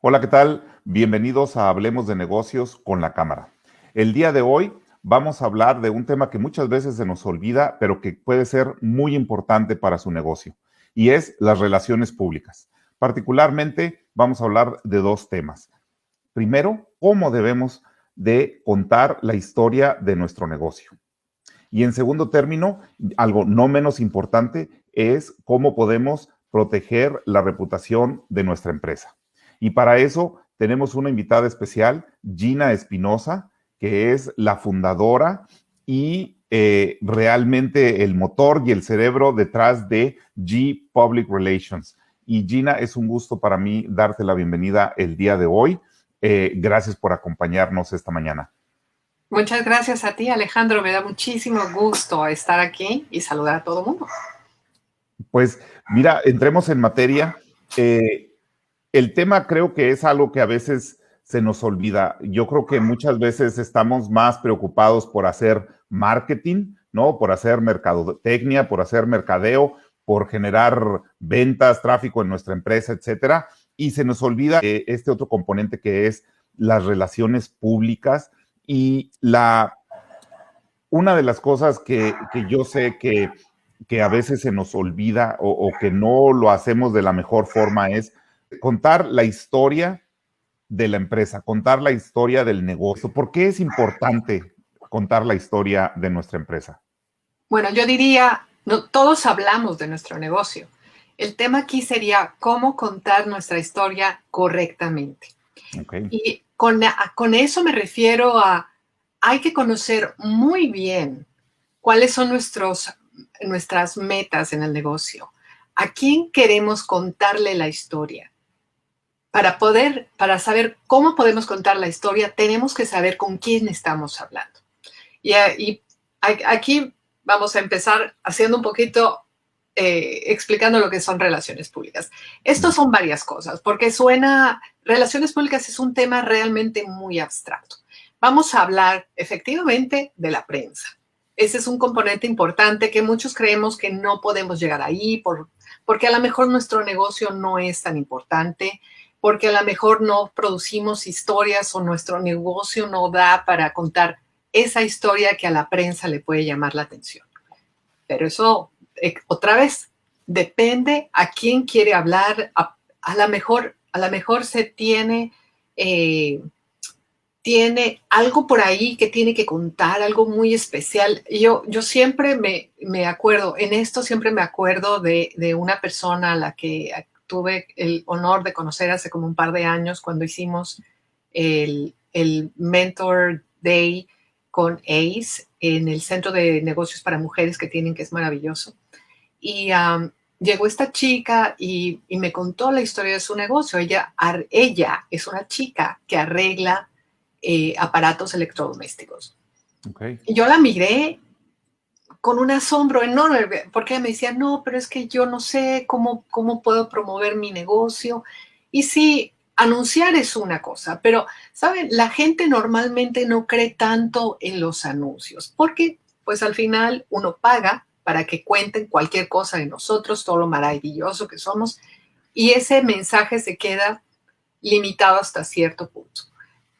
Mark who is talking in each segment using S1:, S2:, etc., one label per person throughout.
S1: Hola, ¿qué tal? Bienvenidos a Hablemos de Negocios con la Cámara. El día de hoy vamos a hablar de un tema que muchas veces se nos olvida, pero que puede ser muy importante para su negocio, y es las relaciones públicas. Particularmente vamos a hablar de dos temas. Primero, cómo debemos de contar la historia de nuestro negocio. Y en segundo término, algo no menos importante, es cómo podemos proteger la reputación de nuestra empresa. Y para eso tenemos una invitada especial, Gina Espinosa, que es la fundadora y realmente el motor y el cerebro detrás de G Public Relations. Y Gina, es un gusto para mí darte la bienvenida el día de hoy. Gracias por acompañarnos esta mañana.
S2: Muchas gracias a ti, Alejandro. Me da muchísimo gusto estar aquí y saludar a todo el mundo.
S1: Pues mira, entremos en materia. Eh, el tema creo que es algo que a veces se nos olvida. Yo creo que muchas veces estamos más preocupados por hacer marketing, ¿no? Por hacer mercadotecnia, por hacer mercadeo, por generar ventas, tráfico en nuestra empresa, etcétera. Y se nos olvida este otro componente que es las relaciones públicas y una de las cosas que yo sé que a veces se nos olvida o que no lo hacemos de la mejor forma es contar la historia de la empresa, contar la historia del negocio. ¿Por qué es importante contar la historia de nuestra empresa?
S2: Bueno, yo diría, no, todos hablamos de nuestro negocio. El tema aquí sería cómo contar nuestra historia correctamente.
S1: Okay.
S2: Y con eso me refiero a, hay que conocer muy bien cuáles son nuestras metas en el negocio. ¿A quién queremos contarle la historia? Para saber cómo podemos contar la historia, tenemos que saber con quién estamos hablando. Y aquí vamos a empezar haciendo un poquito, explicando lo que son relaciones públicas. Esto son varias cosas, porque relaciones públicas es un tema realmente muy abstracto. Vamos a hablar efectivamente de la prensa. Ese es un componente importante que muchos creemos que no podemos llegar ahí porque a lo mejor nuestro negocio no es tan importante, porque a lo mejor no producimos historias o nuestro negocio no da para contar esa historia que a la prensa le puede llamar la atención. Pero eso, otra vez, depende a quién quiere hablar. A lo mejor se tiene algo por ahí que tiene que contar, algo muy especial. Yo siempre me acuerdo, en esto siempre me acuerdo de una persona a la que tuve el honor de conocer hace como un par de años cuando hicimos el Mentor Day con ACE en el Centro de Negocios para Mujeres que tienen, que es maravilloso. Y llegó esta chica y me contó la historia de su negocio. Ella es una chica que arregla aparatos electrodomésticos.
S1: Okay.
S2: Y yo la miré con un asombro enorme, porque ella me decía, no, pero es que yo no sé cómo puedo promover mi negocio. Y sí, anunciar es una cosa, pero, ¿saben? La gente normalmente no cree tanto en los anuncios, porque pues al final uno paga para que cuenten cualquier cosa de nosotros, todo lo maravilloso que somos, y ese mensaje se queda limitado hasta cierto punto.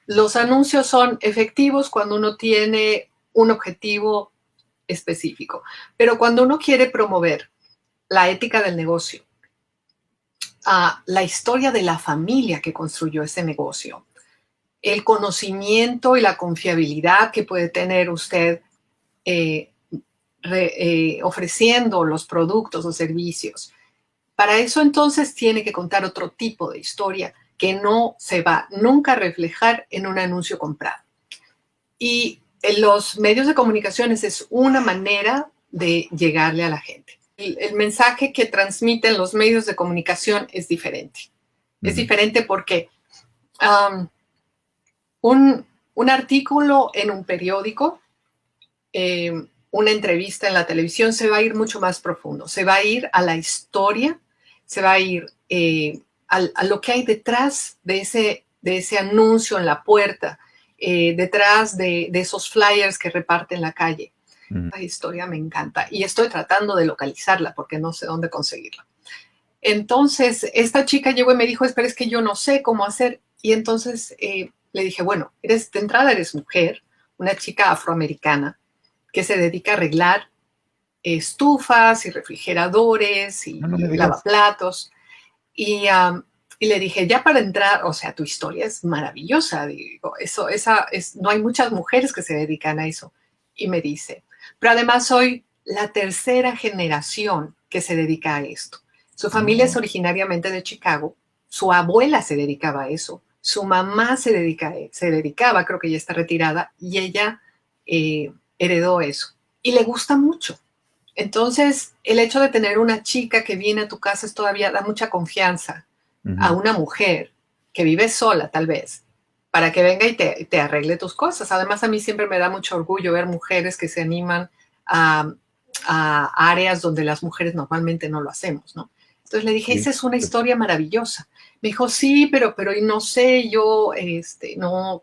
S2: Los anuncios son efectivos cuando uno tiene un objetivo específico, pero cuando uno quiere promover la ética del negocio, la historia de la familia que construyó ese negocio, el conocimiento y la confiabilidad que puede tener usted eh, ofreciendo los productos o servicios. Para eso entonces tiene que contar otro tipo de historia que no se va nunca a reflejar en un anuncio comprado. Y en los medios de comunicaciones es una manera de llegarle a la gente. El mensaje que transmiten los medios de comunicación es diferente. Es diferente porque um, un artículo en un periódico, una entrevista en la televisión se va a ir mucho más profundo, se va a ir a la historia, se va a ir a lo que hay detrás de ese anuncio en la puerta, detrás de esos flyers que reparten en la calle. La historia me encanta y estoy tratando de localizarla porque no sé dónde conseguirla. Entonces, esta chica llegó y me dijo, espera, es que yo no sé cómo hacer. Y entonces le dije, bueno, de entrada eres mujer, una chica afroamericana que se dedica a arreglar estufas y refrigeradores
S1: No, no
S2: y
S1: me digas.
S2: lavaplatos. Y le dije, ya para entrar, o sea, tu historia es maravillosa. Digo, no hay muchas mujeres que se dedican a eso. Y me dice, pero además soy la tercera generación que se dedica a esto. Su familia es
S1: No,
S2: originariamente de Chicago. Su abuela se dedicaba a eso. Su mamá se dedicaba, creo que ya está retirada, y ella heredó eso. Y le gusta mucho. Entonces, el hecho de tener una chica que viene a tu casa es todavía da mucha confianza a
S1: ujú,
S2: una mujer que vive sola, tal vez, para que venga y te arregle tus cosas. Además, a mí siempre me da mucho orgullo ver mujeres que se animan a, a áreas donde las mujeres normalmente no lo hacemos, ¿no? Entonces le dije,
S1: sí,
S2: esa es una historia maravillosa. Me dijo, sí, pero y no sé, yo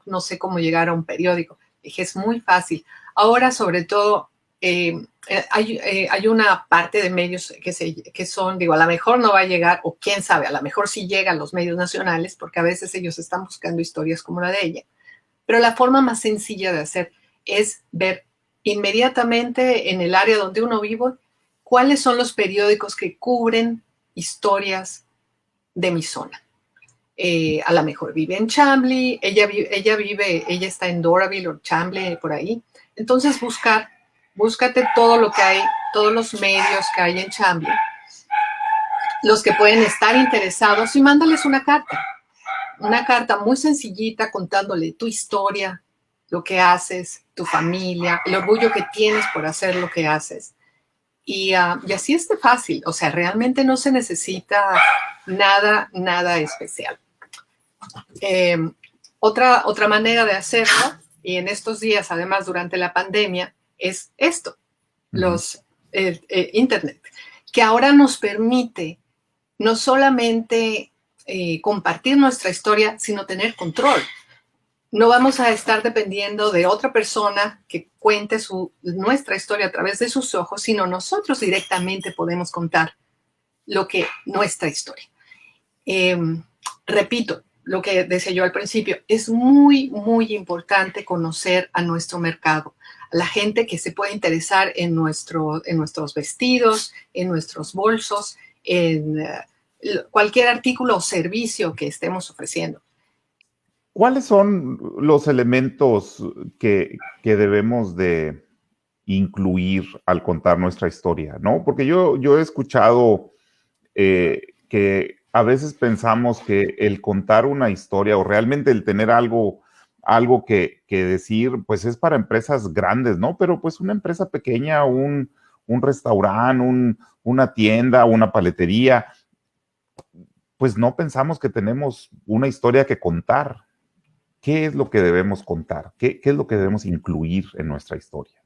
S2: no sé cómo llegar a un periódico. Le dije, es muy fácil. Ahora, sobre todo, hay una parte de medios que son, digo, a lo mejor no va a llegar, o quién sabe, a lo mejor sí llega a los medios nacionales, porque a veces ellos están buscando historias como la de ella. Pero la forma más sencilla de hacer es ver inmediatamente en el área donde uno vive cuáles son los periódicos que cubren historias de mi zona. A lo mejor vive en Chambly, ella está en Doraville o Chambly, por ahí. Entonces búscate todo lo que hay, todos los medios que hay en Chambly, los que pueden estar interesados, y mándales una carta muy sencillita contándole tu historia, lo que haces, tu familia, el orgullo que tienes por hacer lo que haces. Y así es de fácil, o sea, realmente no se necesita nada especial. Eh, otra manera de hacerlo, y en estos días, además durante la pandemia, es esto,
S1: ujú.
S2: Internet, que ahora nos permite no solamente compartir nuestra historia, sino tener control. No vamos a estar dependiendo de otra persona que cuente nuestra historia a través de sus ojos, sino nosotros directamente podemos contar nuestra historia. Eh, Repito, lo que decía yo al principio, es muy importante conocer a nuestro mercado, a la gente que se puede interesar en nuestros vestidos, en nuestros bolsos, en cualquier artículo o servicio que estemos ofreciendo.
S1: ¿Cuáles son los elementos que debemos de incluir al contar nuestra historia, ¿no? Porque yo he escuchado que a veces pensamos que el contar una historia o realmente el tener algo que decir, pues es para empresas grandes, ¿no? Pero pues una empresa pequeña, un restaurante, una tienda, una paletería, pues no pensamos que tenemos una historia que contar. ¿Qué es lo que debemos contar? ¿Qué es lo que debemos incluir en nuestra historia?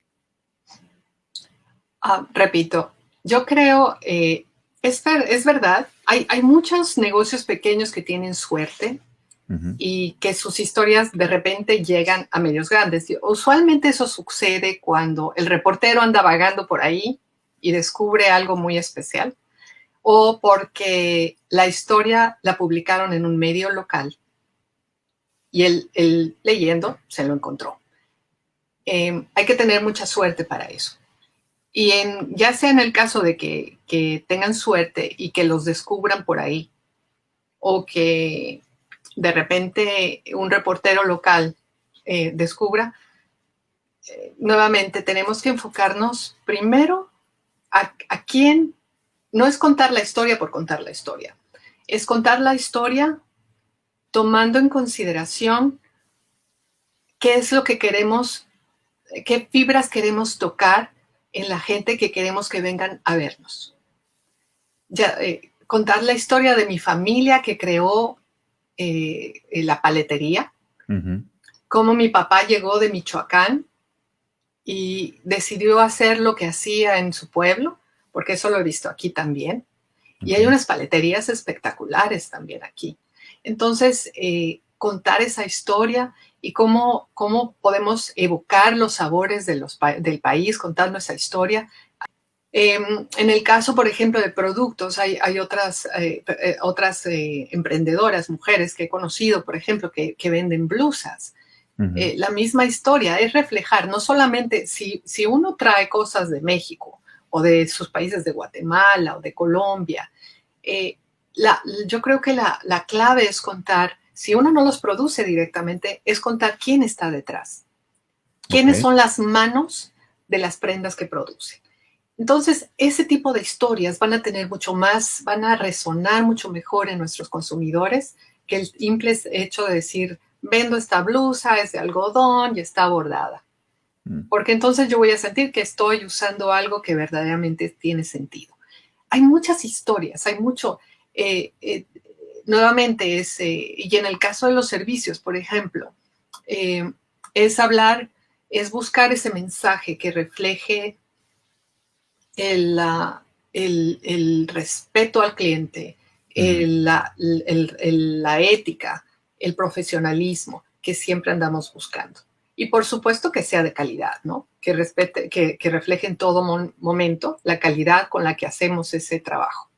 S2: Repito, yo creo, es verdad, hay muchos negocios pequeños que tienen suerte
S1: Ujú,
S2: y que sus historias de repente llegan a medios grandes. Usualmente eso sucede cuando el reportero anda vagando por ahí y descubre algo muy especial, o porque la historia la publicaron en un medio local y él leyendo se lo encontró. Hay que tener mucha suerte para eso. Y ya sea en el caso de que tengan suerte y que los descubran por ahí, o que de repente un reportero local descubra, nuevamente tenemos que enfocarnos primero a quién. No es contar la historia por contar la historia, es contar la historia tomando en consideración qué es lo que queremos, qué fibras queremos tocar en la gente que queremos que vengan a vernos. Contar la historia de mi familia que creó la paletería,
S1: ujú,
S2: cómo mi papá llegó de Michoacán y decidió hacer lo que hacía en su pueblo, porque eso lo he visto aquí también. Y hay
S1: ujú.
S2: unas paleterías espectaculares también aquí. Entonces, contar esa historia y cómo podemos evocar los sabores del país contando esa historia. En el caso, por ejemplo, de productos, hay otras emprendedoras, mujeres que he conocido, por ejemplo, que venden blusas.
S1: Ujú.
S2: La misma historia es reflejar, no solamente si uno trae cosas de México o de sus países de Guatemala o de Colombia, eh, yo creo que la clave es contar, si uno no los produce directamente, es contar quién está detrás,
S1: Ok.
S2: quiénes son las manos de las prendas que producen. Entonces, ese tipo de historias van a tener mucho más, van a resonar mucho mejor en nuestros consumidores que el simple hecho de decir, vendo esta blusa, es de algodón y está bordada.
S1: Mm.
S2: Porque entonces yo voy a sentir que estoy usando algo que verdaderamente tiene sentido. Hay muchas historias, hay mucho, eh, eh, nuevamente y en el caso de los servicios, por ejemplo, eh, es hablar, es buscar ese mensaje que refleje el, el respeto al cliente,
S1: Ujú.
S2: la ética, el profesionalismo que siempre andamos buscando. Y por supuesto que sea de calidad, ¿no? Que respete, que refleje en todo momento la calidad con la que hacemos ese trabajo.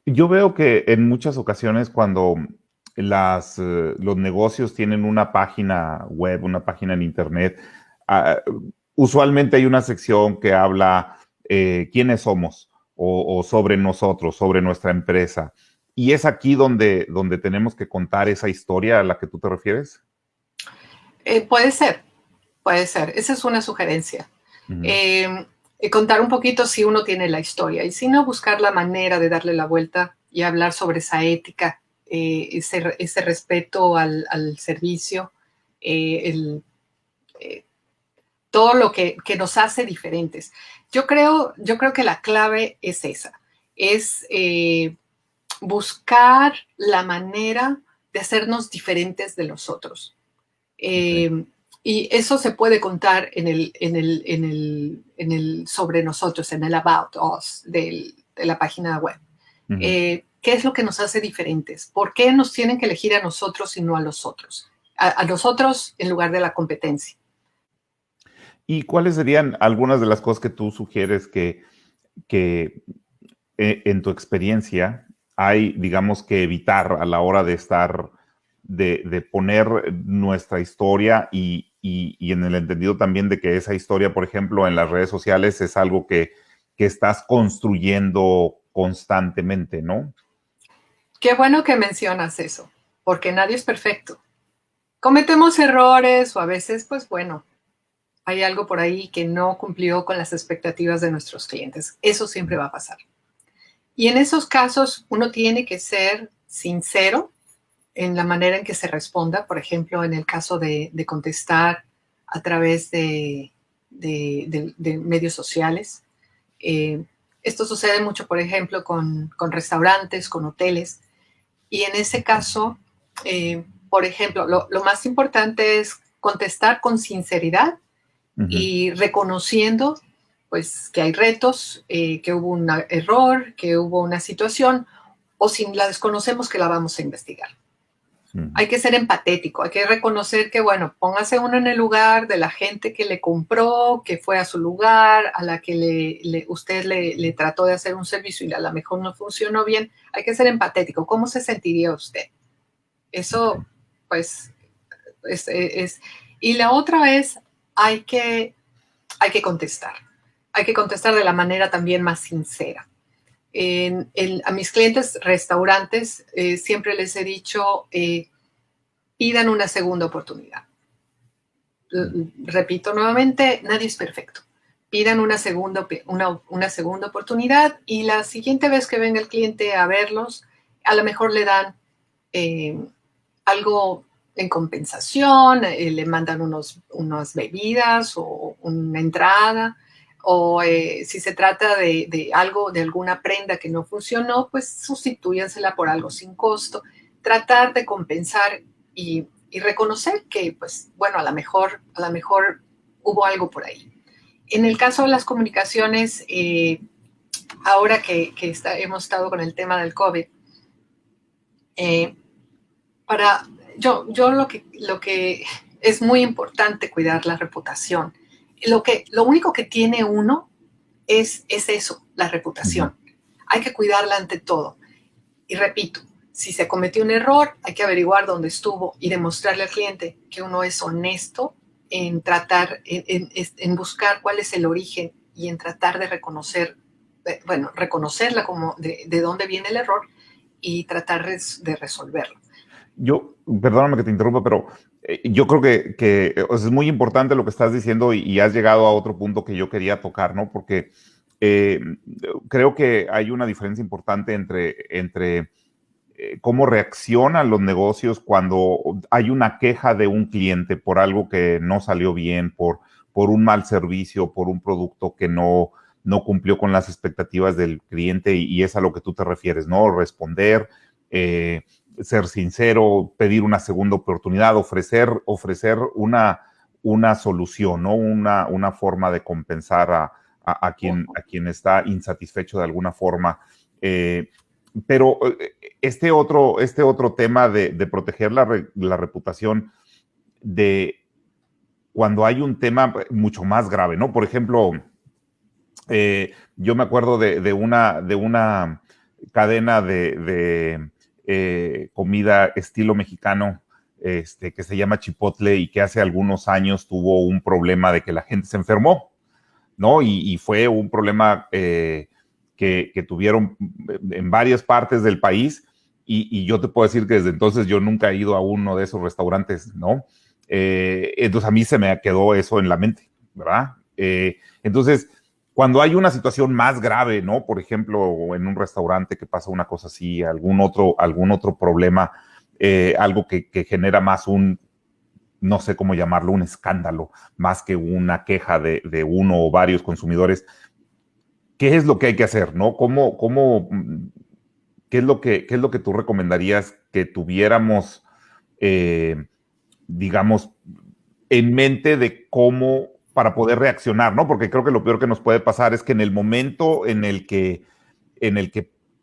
S1: Yo veo que en muchas ocasiones cuando los negocios tienen una página web, una página en internet, ah, usualmente hay una sección que habla quiénes somos o sobre nosotros, sobre nuestra empresa. ¿Y es aquí donde tenemos que contar esa historia a la que tú te refieres?
S2: Puede ser, puede ser. Esa es una sugerencia.
S1: Ujú.
S2: Eh, contar un poquito si uno tiene la historia y si no, buscar la manera de darle la vuelta y hablar sobre esa ética, ese respeto al servicio, el, eh, todo lo que nos hace diferentes. Yo creo que la clave es esa, es buscar la manera de hacernos diferentes de los otros.
S1: Ok.
S2: Y eso se puede contar en el sobre nosotros, en el About Us de la página web.
S1: Ujú.
S2: ¿Qué es lo que nos hace diferentes? ¿Por qué nos tienen que elegir a nosotros y no a los otros? A nosotros en lugar de la competencia.
S1: ¿Y cuáles serían algunas de las cosas que tú sugieres que en tu experiencia hay, digamos, que evitar a la hora de estar, de poner nuestra historia y en el entendido también de que esa historia, por ejemplo, en las redes sociales es algo que estás construyendo constantemente, ¿no?
S2: Qué bueno que mencionas eso, porque nadie es perfecto. Cometemos errores o a veces, pues bueno, hay algo por ahí que no cumplió con las expectativas de nuestros clientes. Eso siempre va a pasar. Y en esos casos uno tiene que ser sincero en la manera en que se responda, por ejemplo, en el caso de contestar a través de medios sociales. Eh, Esto sucede mucho, por ejemplo, con restaurantes, con hoteles. Y en ese caso, por ejemplo, lo más importante es contestar con sinceridad
S1: Ujú.
S2: y reconociendo pues que hay retos, que hubo un error, que hubo una situación, o si la desconocemos que la vamos a investigar.
S1: Ujú.
S2: Hay que ser empatético, hay que reconocer que, bueno, póngase uno en el lugar de la gente que le compró, que fue a su lugar, a la que usted le trató de hacer un servicio y a lo mejor no funcionó bien. Hay que ser empatético. ¿Cómo se sentiría usted?
S1: Ok.
S2: Eso, pues, es. Y la otra es, hay que, hay que contestar. Hay que contestar de la manera también más sincera. A mis clientes restaurantes siempre les he dicho, pidan una segunda oportunidad. Repito nuevamente, nadie es perfecto. Pidan una segunda oportunidad y la siguiente vez que venga el cliente a verlos, a lo mejor le dan eh, algo en compensación, le mandan unas bebidas o una entrada, o si se trata de algo, de alguna prenda que no funcionó, pues sustitúyansela por algo sin costo. Tratar de compensar y reconocer que, pues, bueno, a lo mejor hubo algo por ahí. En el caso de las comunicaciones, ahora hemos estado con el tema del COVID, eh, para yo lo que es muy importante cuidar la reputación. Lo único que tiene uno es eso, la reputación. Hay que cuidarla ante todo. Y repito, si se cometió un error, hay que averiguar dónde estuvo y demostrarle al cliente que uno es honesto en tratar, en buscar cuál es el origen y en tratar de reconocer, bueno, reconocerla como de dónde viene el error y tratar de resolverlo.
S1: Perdóname que te interrumpa, pero yo creo que es muy importante lo que estás diciendo y has llegado a otro punto que yo quería tocar, ¿no? Porque eh, creo que hay una diferencia importante entre cómo reaccionan los negocios cuando hay una queja de un cliente por algo que no salió bien, por un mal servicio, por un producto que no cumplió con las expectativas del cliente y es a lo que tú te refieres, ¿no? Responder, ser sincero, pedir una segunda oportunidad, ofrecer una solución, ¿no? Una forma de compensar a quien está insatisfecho de alguna forma. Pero este otro tema de proteger la reputación de cuando hay un tema mucho más grave, ¿no? Por ejemplo, yo me acuerdo de una cadena de comida estilo mexicano que se llama Chipotle y que hace algunos años tuvo un problema de que la gente se enfermó, ¿no? Y fue un problema que tuvieron en varias partes del país y yo te puedo decir que desde entonces yo nunca he ido a uno de esos restaurantes, ¿no? Entonces a mí se me quedó eso en la mente, ¿verdad? Entonces, cuando hay una situación más grave, ¿no? Por ejemplo, en un restaurante que pasa una cosa así, algún otro problema, algo que genera más no sé cómo llamarlo, un escándalo, más que una queja de uno o varios consumidores. ¿Qué es lo que hay que hacer, no? ¿Qué es lo que tú recomendarías que tuviéramos, eh, digamos, en mente de cómo para poder reaccionar, ¿no? Porque creo que lo peor que nos puede pasar es que en el momento en el que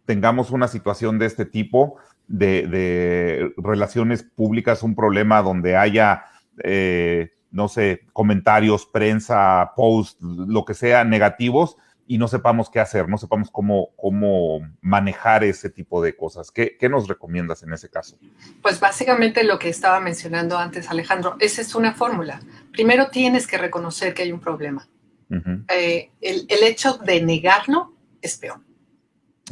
S1: tengamos una situación de este tipo, de relaciones públicas, un problema donde haya, no sé, comentarios, prensa, post, lo que sea, negativos, y no sepamos qué hacer, no sepamos cómo manejar ese tipo de cosas. ¿Qué nos recomiendas en ese caso?
S2: Pues básicamente lo que estaba mencionando antes, Alejandro, esa es una fórmula. Primero tienes que reconocer que hay un problema.
S1: Uh-huh.
S2: El hecho de negarlo es peor.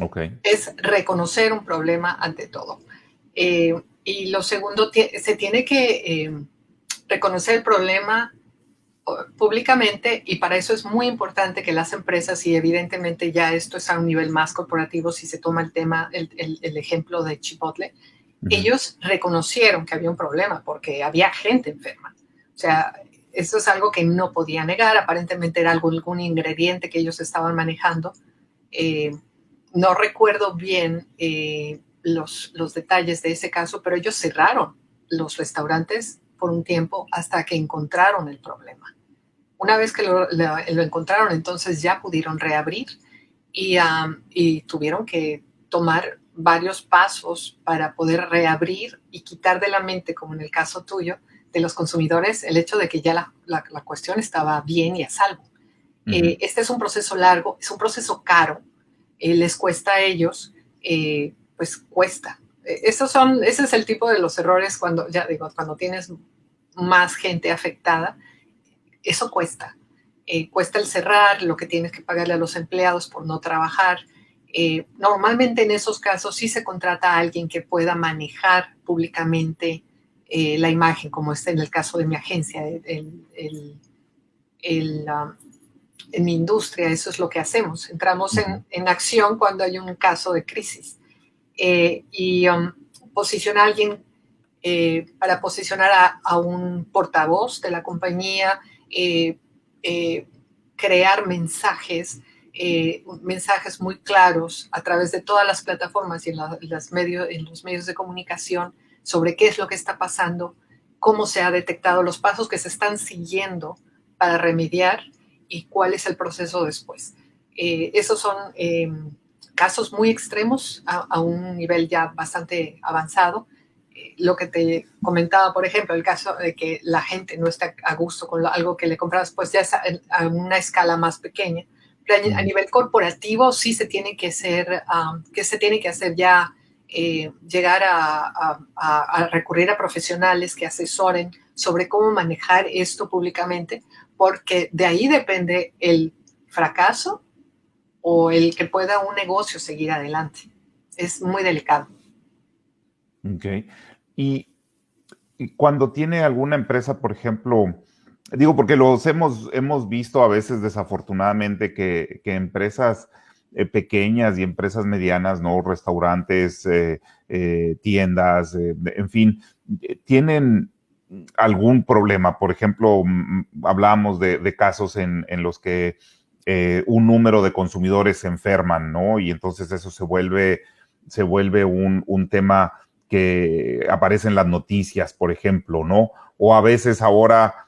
S1: Ok.
S2: Es reconocer un problema ante todo. Y lo segundo, se tiene que reconocer el problema públicamente y para eso es muy importante que las empresas, y evidentemente ya esto es a un nivel más corporativo, si se toma el tema, el ejemplo de Chipotle,
S1: Uh-huh.
S2: ellos reconocieron que había un problema porque había gente enferma. O sea, eso es algo que no podía negar, aparentemente era algún ingrediente que ellos estaban manejando. Eh, no recuerdo bien los detalles de ese caso, pero ellos cerraron los restaurantes por un tiempo hasta que encontraron el problema. Una vez que lo encontraron, entonces ya pudieron reabrir y tuvieron que tomar varios pasos para poder reabrir y quitar de la mente, como en el caso tuyo, de los consumidores, el hecho de que ya la cuestión estaba bien y a salvo.
S1: Uh-huh.
S2: Este es un proceso largo, es un proceso caro, les cuesta a ellos, pues cuesta. Ese es el tipo de los errores cuando, ya digo, cuando tienes más gente afectada, eso cuesta. Cuesta el cerrar, lo que tienes que pagarle a los empleados por no trabajar. Normalmente en esos casos sí se contrata a alguien que pueda manejar públicamente la imagen, como es en el caso de mi agencia, en mi industria, eso es lo que hacemos. Entramos
S1: Uh-huh.
S2: en acción cuando hay un caso de crisis. Y posiciona a alguien para posicionar a un portavoz de la compañía, eh, eh, crear mensajes muy claros a través de todas las plataformas y en los medios de comunicación sobre qué es lo que está pasando, cómo se ha detectado, los pasos que se están siguiendo para remediar y cuál es el proceso después. Esos son casos muy extremos a un nivel ya bastante avanzado. Lo que te comentaba, por ejemplo, el caso de que la gente no está a gusto con algo que le comprabas, pues ya es a una escala más pequeña, A nivel corporativo sí se tiene que hacer, ya, llegar a recurrir a profesionales que asesoren sobre cómo manejar esto públicamente, porque de ahí depende el fracaso o el que pueda un negocio seguir adelante. Es muy delicado.
S1: Ok. Y, y cuando tiene alguna empresa, por ejemplo, digo, porque hemos visto a veces desafortunadamente que empresas pequeñas y empresas medianas, ¿no? Restaurantes, tiendas, en fin, tienen algún problema. Por ejemplo, hablamos de casos en los que un número de consumidores se enferman, ¿no? Y entonces eso se vuelve un tema que aparece en las noticias, por ejemplo, ¿no? O a veces ahora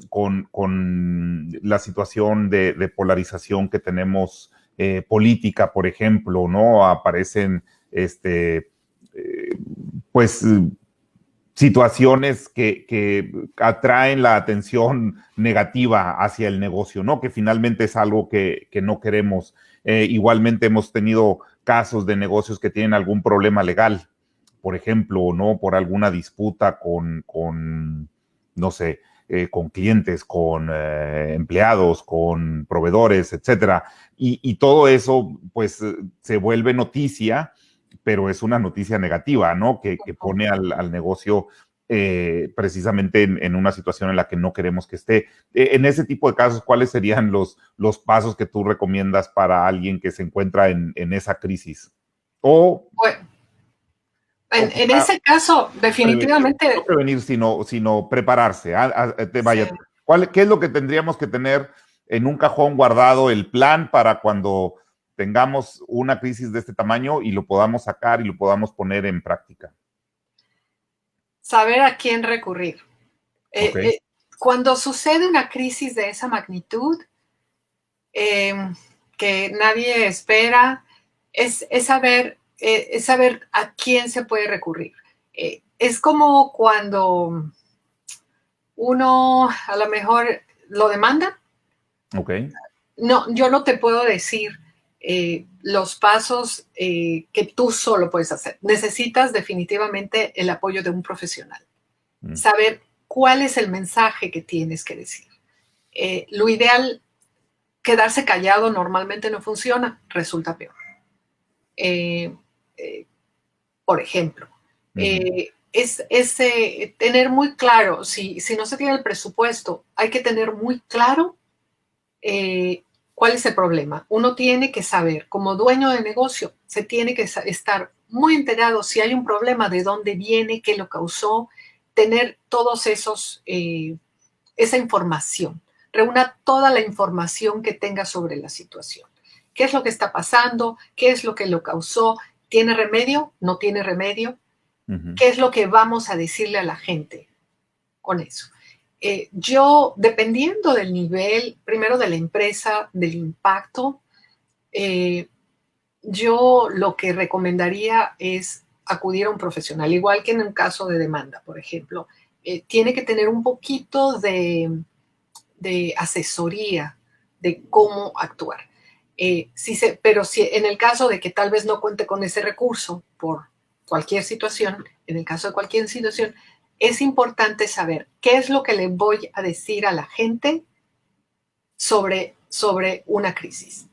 S1: con la situación de polarización que tenemos política, por ejemplo, ¿no? Aparecen pues situaciones que atraen la atención negativa hacia el negocio, ¿no? Que finalmente es algo que no queremos. Igualmente hemos tenido casos de negocios que tienen algún problema legal, por ejemplo, ¿no? Por alguna disputa con no sé, con clientes, con empleados, con proveedores, etcétera. Y todo eso, pues, se vuelve noticia, pero es una noticia negativa, ¿no? Que pone al negocio precisamente en una situación en la que no queremos que esté. En ese tipo de casos, ¿cuáles serían los pasos que tú recomiendas para alguien que se encuentra en esa crisis?
S2: Bueno,
S1: O
S2: en ese caso,
S1: prevenir, no
S2: definitivamente,
S1: prevenir, sino prepararse.
S2: sí.
S1: Vaya, ¿qué es lo que tendríamos que tener en un cajón guardado el plan para cuando tengamos una crisis de este tamaño y lo podamos sacar y lo podamos poner en práctica?
S2: Saber a quién recurrir.
S1: Ok.
S2: Cuando sucede una crisis de esa magnitud, eh, que nadie espera, es saber a quién se puede recurrir. Es como cuando uno a lo mejor lo demanda.
S1: Ok.
S2: No, yo no te puedo decir los pasos que tú solo puedes hacer. Necesitas definitivamente el apoyo de un profesional.
S1: Mm.
S2: Saber cuál es el mensaje que tienes que decir. Lo ideal, quedarse callado normalmente no funciona, resulta peor. Eh, eh, por ejemplo,
S1: Ujú.
S2: tener muy claro, si no se tiene el presupuesto, hay que tener muy claro eh, cuál es el problema. Uno tiene que saber, como dueño de negocio, se tiene que estar muy enterado si hay un problema, de dónde viene, qué lo causó, tener todos esa información. Reúna toda la información que tenga sobre la situación. ¿Qué es lo que está pasando? ¿Qué es lo que lo causó? ¿Tiene remedio? ¿No tiene remedio?
S1: Ujú.
S2: ¿Qué es lo que vamos a decirle a la gente con eso? Yo, dependiendo del nivel, primero de la empresa, del impacto, eh, yo lo que recomendaría es acudir a un profesional, igual que en un caso de demanda, por ejemplo. Tiene que tener un poquito de asesoría de cómo actuar. Pero si en el caso de que tal vez no cuente con ese recurso por cualquier situación, en el caso de cualquier situación, es importante saber qué es lo que le voy a decir a la gente sobre una crisis.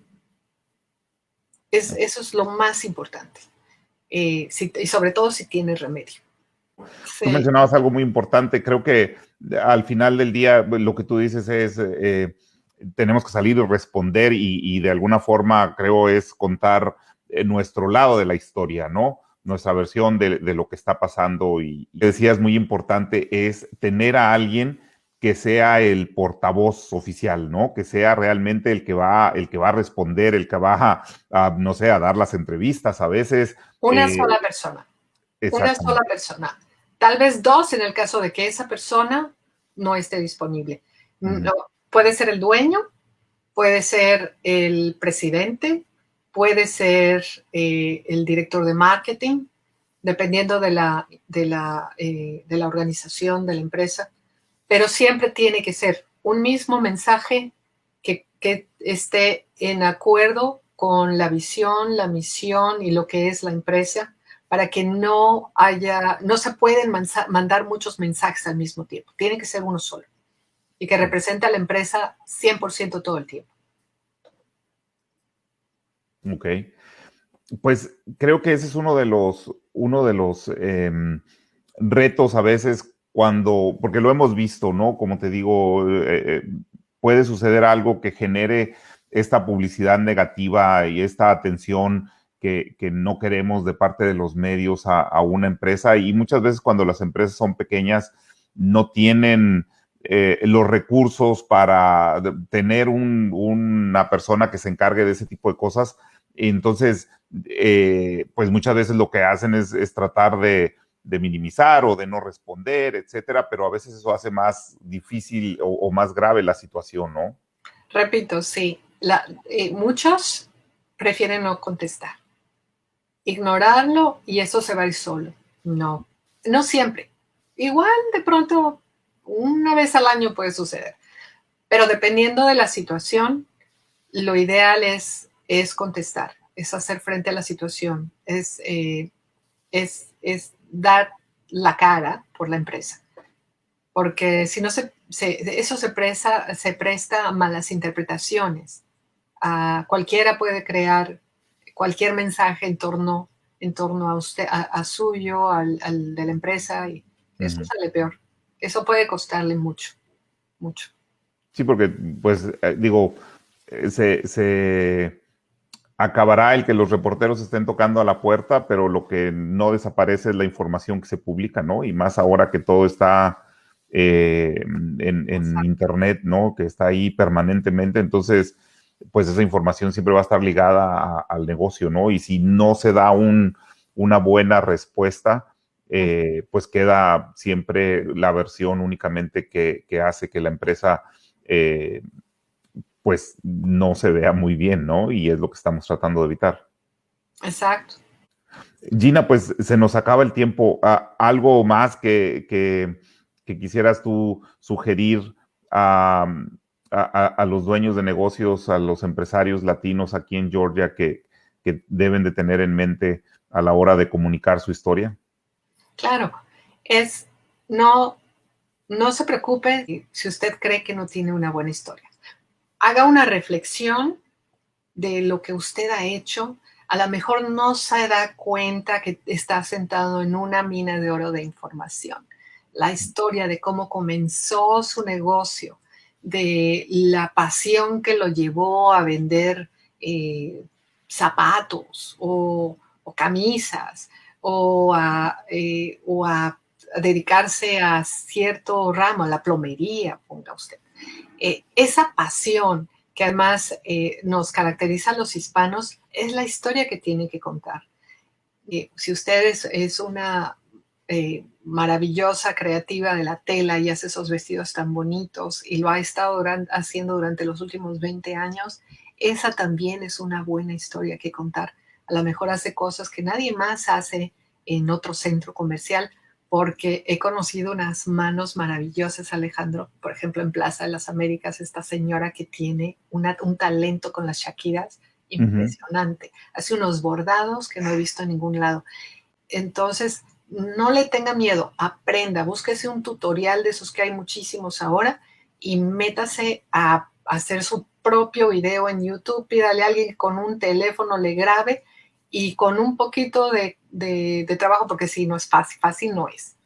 S2: Eso es lo más importante. Y sobre todo si tiene remedio.
S1: Tú
S2: Sí.
S1: mencionabas algo muy importante. Creo que al final del día lo que tú dices es, tenemos que salir y responder y de alguna forma creo es contar nuestro lado de la historia, ¿no? Nuestra versión de lo que está pasando. Y decías, muy importante es tener a alguien que sea el portavoz oficial, ¿no? Que sea realmente el que va a responder, el que va no sé, a dar las entrevistas a veces.
S2: Una sola persona. Una sola
S1: Exactamente.
S2: persona. Tal vez dos en el caso de que esa persona no esté disponible.
S1: Ujú.
S2: No, puede ser el dueño, puede ser el presidente, puede ser el director de marketing, dependiendo de la organización, de la empresa, pero siempre tiene que ser un mismo mensaje que esté en acuerdo con la visión, la misión y lo que es la empresa, para que no se pueden mandar muchos mensajes al mismo tiempo. Tiene que ser uno solo y que represente a la empresa 100% todo el tiempo.
S1: Ok. Pues creo que ese es uno de los retos a veces porque lo hemos visto, ¿no? Como te digo, puede suceder algo que genere esta publicidad negativa y esta atención que no queremos de parte de los medios a una empresa, y muchas veces cuando las empresas son pequeñas no tienen los recursos para tener una persona que se encargue de ese tipo de cosas. Entonces, pues muchas veces lo que hacen es tratar de minimizar o de no responder, etcétera, pero a veces eso hace más difícil o más grave la situación, ¿no?
S2: Repito, sí. Muchos prefieren no contestar, ignorarlo y eso se va a ir solo. No, no siempre. Igual de pronto, una vez al año puede suceder, pero dependiendo de la situación, lo ideal es contestar, es hacer frente a la situación, es dar la cara por la empresa, porque si no eso se presta a malas interpretaciones. Cualquiera puede crear cualquier mensaje en torno a usted, a suyo, al de la empresa, y eso sale peor. Eso puede costarle mucho, mucho.
S1: Sí, porque, pues, digo, se acabará el que los reporteros estén tocando a la puerta, pero lo que no desaparece es la información que se publica, ¿no? Y más ahora que todo está en Internet, ¿no? Que está ahí permanentemente. Entonces, pues esa información siempre va a estar ligada al negocio, ¿no? Y si no se da una buena respuesta, pues queda siempre la versión únicamente que hace que la empresa pues no se vea muy bien, ¿no? Y es lo que estamos tratando de evitar.
S2: Exacto.
S1: Gina, pues se nos acaba el tiempo. ¿Algo más que quisieras tú sugerir a los dueños de negocios, a los empresarios latinos aquí en Georgia que deben de tener en mente a la hora de comunicar su historia?
S2: Claro, no, no se preocupe si usted cree que no tiene una buena historia. Haga una reflexión de lo que usted ha hecho. A lo mejor no se da cuenta que está sentado en una mina de oro de información. La historia de cómo comenzó su negocio, de la pasión que lo llevó a vender zapatos o camisas o a dedicarse a cierto ramo, a la plomería, ponga usted. Esa pasión que además nos caracteriza a los hispanos, es la historia que tiene que contar. Si usted es una maravillosa creativa de la tela y hace esos vestidos tan bonitos y lo ha estado haciendo durante los últimos 20 años, esa también es una buena historia que contar. A lo mejor hace cosas que nadie más hace en otro centro comercial, porque he conocido unas manos maravillosas, Alejandro. Por ejemplo, en Plaza de las Américas, esta señora que tiene un talento con las shakiras impresionante. Hace unos bordados que no he visto en ningún lado. Entonces, no le tenga miedo, aprenda, búsquese un tutorial de esos que hay muchísimos ahora y métase a hacer su propio video en YouTube, pídale a alguien que con un teléfono le grabe y con un poquito de trabajo, porque sí, no es fácil, fácil no es.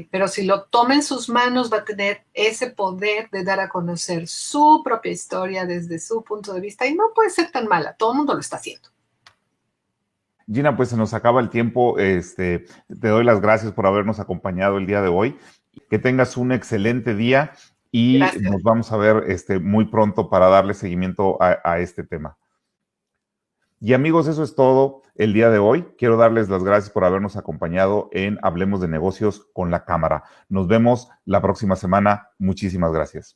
S2: Pero si lo toma en sus manos, va a tener ese poder de dar a conocer su propia historia desde su punto de vista, y no puede ser tan mala, todo el mundo lo está haciendo.
S1: Gina, pues se nos acaba el tiempo. Te doy las gracias por habernos acompañado el día de hoy. Que tengas un excelente día y
S2: Gracias.
S1: nos vamos a ver muy pronto para darle seguimiento a este tema. Y amigos, eso es todo el día de hoy. Quiero darles las gracias por habernos acompañado en Hablemos de Negocios con la Cámara. Nos vemos la próxima semana. Muchísimas gracias.